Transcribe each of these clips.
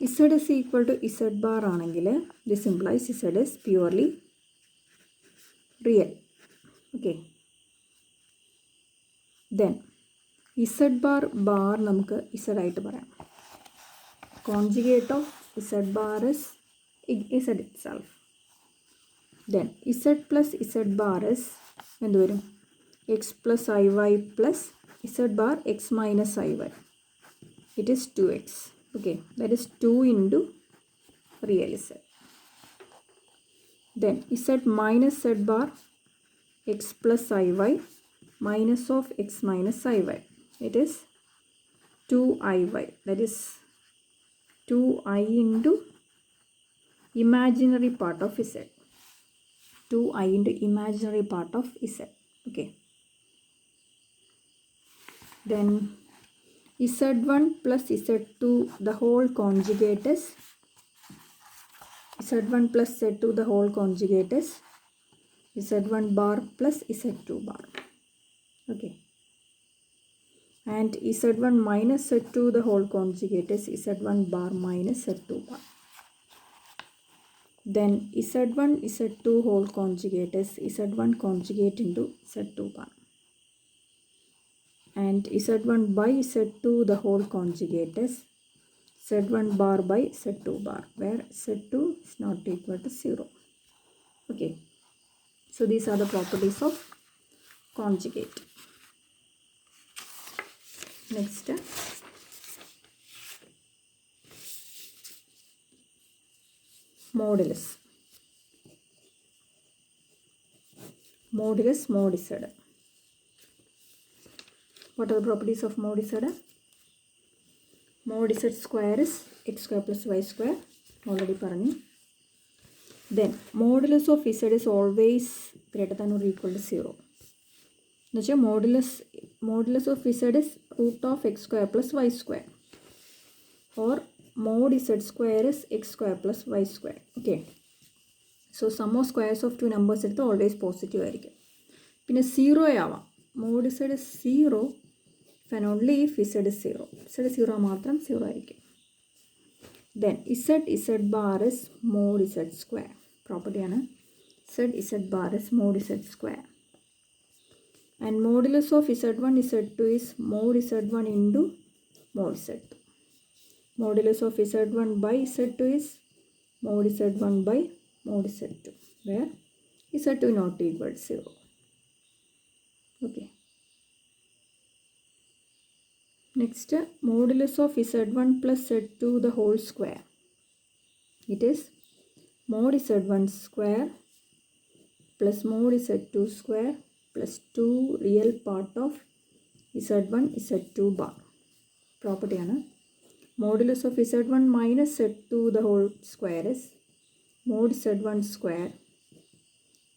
Z is equal to Z bar ആണെങ്കിൽ this implies Z is purely real. Okay. Then Z bar നമുക്ക് Z ആയിട്ട് പറയാം. Conjugate of Z bar is Z itself. Then Z plus Z bar is എന്ത് വരും? X plus IY plus Z bar X minus IY. It is 2x. Okay, that is 2 into real Z. Then Z minus Z bar X plus IY minus of X minus IY. It is 2IY. That is 2I into imaginary part of Z. 2I into imaginary part of Z. Okay. Then Z1 plus Z2 the whole conjugate is Z1 plus Z2 the whole conjugate is Z1 bar plus Z2 bar. Okay. And Z1 minus Z2 the whole conjugate is Z1 bar minus Z2 bar. Then Z1 Z2 whole conjugate is Z1 conjugate into Z2 bar. And Z1 by Z2 the whole conjugate is Z1 bar by Z2 bar, where Z2 is not equal to 0. Okay. So these are the properties of conjugate. Next, modulus. Modulus mod Z. What are the properties of mod Z? Mod Z square is x square plus y square. Already പറഞ്ഞു. Then modulus of Z is always greater than or equal to 0. എന്നുവെച്ചാൽ modulus of Z is root of x square plus y square. Or mod Z square is x square plus y square. Okay. So sum of squares of two numbers എടുത്ത് always positive ആയിരിക്കും. പിന്നെ 0 ആവാം. Mod Z is 0 if and only if Z is 0. Z 0 മാത്രം 0 ആയിരിക്കും. Then Z bar is mod Z square. Property ആണ്. Z bar is mod Z square. And modulus of Z1 Z2 is mod Z1 into mod Z2. Modulus of Z1 by Z2 is mod Z1 by mod Z2, where Z2 not equal to 0. Okay. Next, modulus of Z1 plus Z2 the whole square. It is mod Z1 square plus mod Z2 square plus 2 real part of Z1 Z2 bar. Property ആണ്. Modulus of Z1 minus Z2 the whole square is mod Z1 square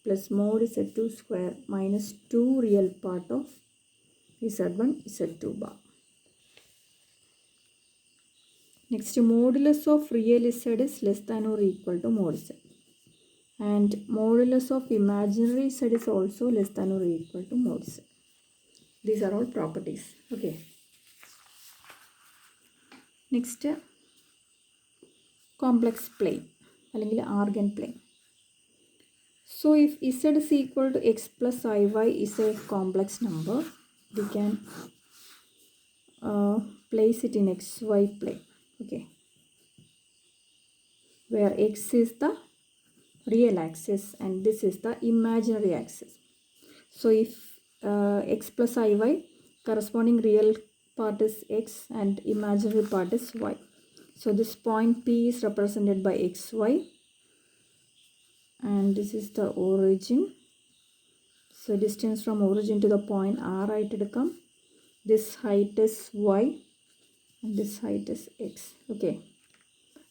plus mod Z2 square minus 2 real part of Z1 Z2 bar. Next, modulus of real Z is less than or equal to mod Z. And modulus of imaginary Z is also less than or equal to mod Z. These are all properties. Okay. Next, complex plane അല്ലെങ്കിൽ argand plane. So if Z is equal to x plus IY is a complex number, we can place it in XY plane. Okay. Where x is the real axis and this is the imaginary axis. So if x plus IY, corresponding real part is x and imaginary part is y. So this point P is represented by xy and this is the origin. So distance from origin to the point R ആയിട്ട് എടുക്കാം. This height is y and this height is x. Okay.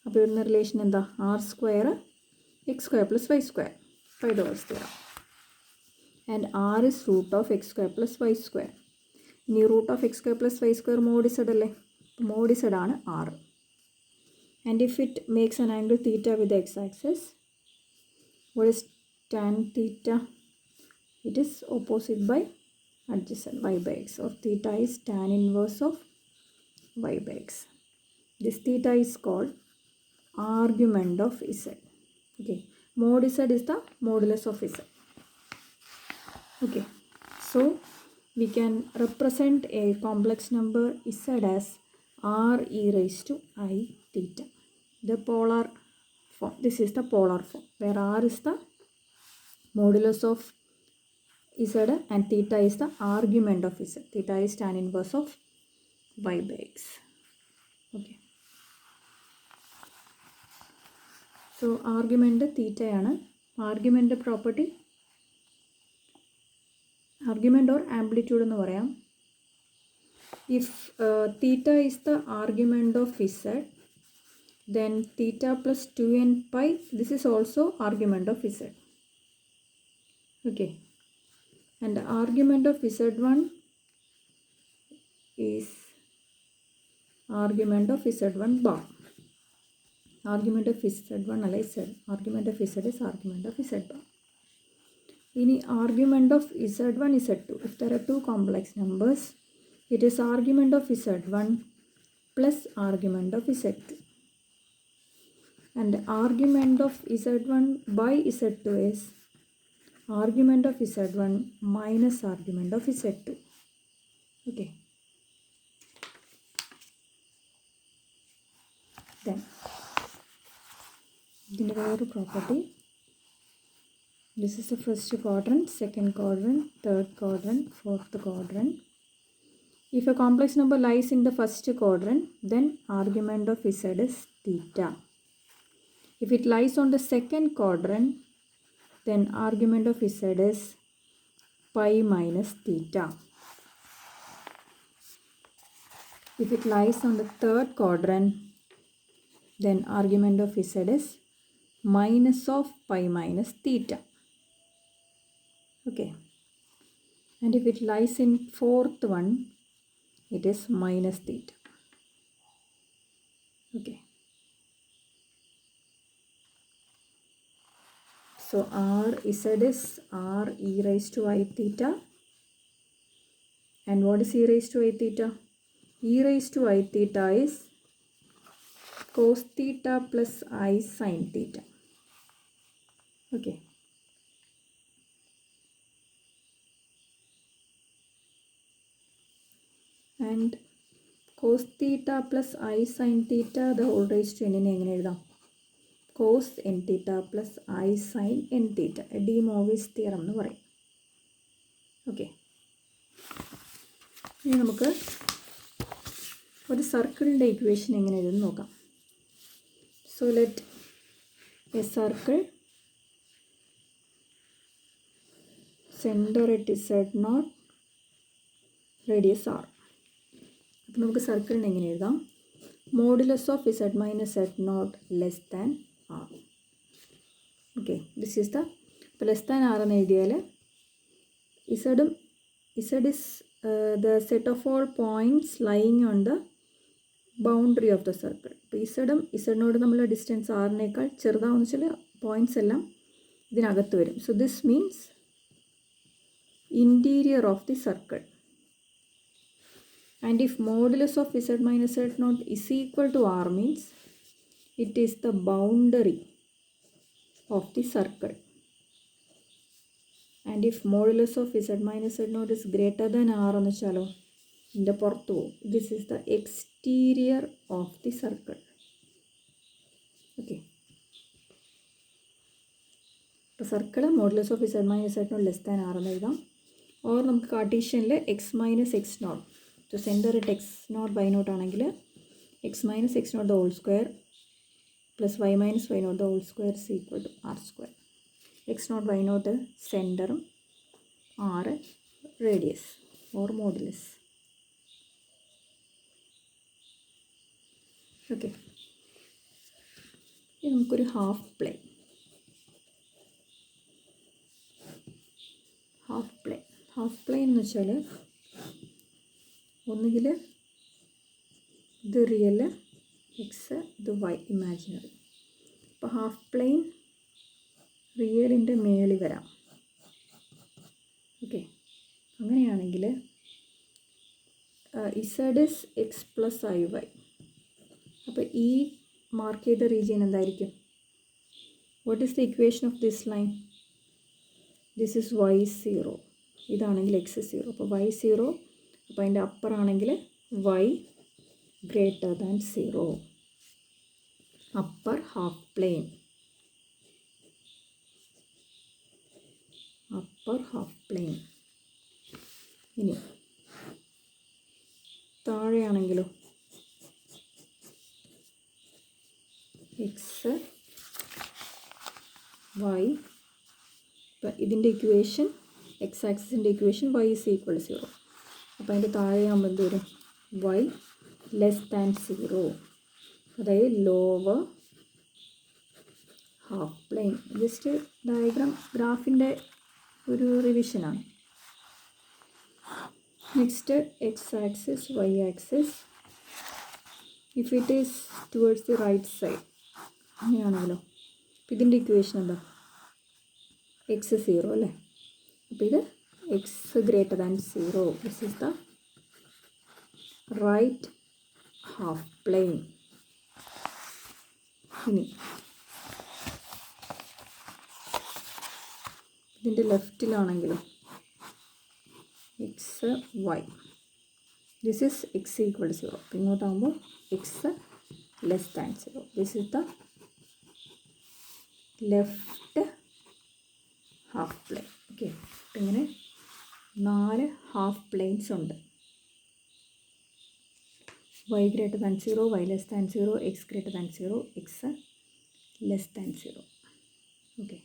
അപ്പോൾ ഇവിടുന്ന relation എന്താ? R square x square plus y square. Pythagoras theorem. And R is root of x square plus y square. ഇനി root of x square plus y square mod Z അല്ലേ? Mod Z ആണ് R. And if it makes an angle theta with the x-axis, what is tan theta? It is opposite by adjacent, y by x. Or theta is tan inverse of y by x. This theta is called argument of z. Okay, mod z is the modulus of z. Okay, so we can represent a complex number z as r e raised to I theta. The polar form. This is the polar form where r is the modulus of z and theta is the argument of z. Theta is tan inverse of y by x. Okay. So argument theta ആണ്. Argument property, argument or amplitude എന്ന് പറയാം. If theta is the argument of z, then theta plus 2n pi, this is also argument of z. Okay. And the argument of z1 is argument of z1 bar. Argument of z1 അല്ല z. Argument of z is argument of z bar. ഇനി argument of z1 z2. If there are two complex numbers, it is argument of z1 plus argument of z2. And argument of z1 by z2 is argument of z1 minus argument of z2. Okay. Then ഇതിൻ്റെ വേറൊരു property. This is the first quadrant, second quadrant, third quadrant, fourth quadrant. If a complex number lies in the first quadrant, then argument of z is theta. If it lies on the second quadrant, then argument of z is pi minus theta. If it lies on the third quadrant, then argument of z is minus of pi minus theta. Okay. And if it lies in fourth one, it is minus theta. Okay. So z is r e raised to I theta. And what is e raised to I theta? E raised to I theta is cos theta plus I sin theta. Okay. And cos theta plus I sin theta, the whole raised to n എങ്ങനെ എഴുതാം? Cos n theta plus I sin n theta. De Moivre's theorem എന്ന് പറയും. Okay. ഇനി നമുക്ക് ഒരു സർക്കിളിൻ്റെ equation എങ്ങനെ എഴുതുന്നു നോക്കാം. So let a circle center at z0, radius r. അപ്പോൾ നമുക്ക് സർക്കിളിന് എങ്ങനെ എഴുതാം? Modulus of z minus z0 less than r. Okay, this is the, ഇപ്പോൾ ലെസ് ദാൻ r എന്ന് എഴുതിയാൽ z is the set of all points lying on the boundary of the circle. ഇപ്പോൾ ഇസഡും ഇസഡിനോട് നമ്മൾ ഡിസ്റ്റൻസ് ആറിനേക്കാൾ ചെറുതാണെന്ന് വെച്ചാൽ പോയിൻറ്റ്സ് എല്ലാം ഇതിനകത്ത് വരും. So this means interior of the circle. And if modulus of z minus z nought is equal to r means it is the boundary of the circle. And if modulus of z minus z nought is greater than r എന്ന് വെച്ചാലോ ഇതിൻ്റെ പുറത്ത് പോകും. This is the exterior of the circle. Okay, ഇപ്പോൾ circle modulus of z minus z nought less than r എന്ന് എഴുതാം. Or നമുക്ക് കാർട്ടീഷ്യനിൽ x minus x nought, so centre ഇട്ട് എക്സ് നോട്ട് വൈ നോട്ട് ആണെങ്കിൽ x minus x nought the whole square plus y minus y nought the whole square is equal to r square. X nought y nought സെൻറ്ററും r radius or modulus. Okay, ഇനി നമുക്കൊരു half plane എന്ന് വെച്ചാൽ ഒന്നുകിൽ ഇത് real x, ഇത് y imaginary. അപ്പോൾ half plane റിയലിൻ്റെ മേളിൽ വരാം. ഓക്കെ, അങ്ങനെയാണെങ്കിൽ z is x plus I Y. അപ്പോൾ ഈ മാർക്ക് ചെയ്ത റീജിയൻ എന്തായിരിക്കും? What is the equation of this line? This is y0, ഇതാണെങ്കിൽ x0. അപ്പോൾ y0, അപ്പോൾ അതിൻ്റെ അപ്പർ ആണെങ്കിൽ y greater than 0, upper half plane, upper half plane. ഇനി താഴെയാണെങ്കിലോ എക്സ് വൈ. ഇപ്പം ഇതിൻ്റെ ഇക്വേഷൻ, എക്സ് ആക്സിസിൻ്റെ equation y is equal to 0. അപ്പോൾ അതിൻ്റെ താഴെയാകുമ്പോൾ എന്ത് വരും? y ലെസ് ദാൻ 0, അതായത് lower half plane. Just diagram, ഗ്രാഫിൻ്റെ ഒരു റിവിഷനാണ്. Next x axis, y axis. If it is towards the right side, അങ്ങനെയാണെങ്കിലോ ഇതിൻ്റെ ഇക്വേഷൻ എന്താ? എക്സ് 0 അല്ലേ? അപ്പോൾ ഇത് x greater than 0. This is the right half plane. ഇനി ഇതിൻ്റെ ലെഫ്റ്റിലാണെങ്കിലും x y, this is x equal to 0. അപ്പോൾ ഇങ്ങോട്ടാകുമ്പോൾ x less than 0. This is the left half plane. Okay, അപ്പം ഇങ്ങനെ 4 ഹാഫ് പ്ലെയിൻസ് ഉണ്ട്. y greater than 0, y less than 0, x greater than 0, x less than 0. Okay.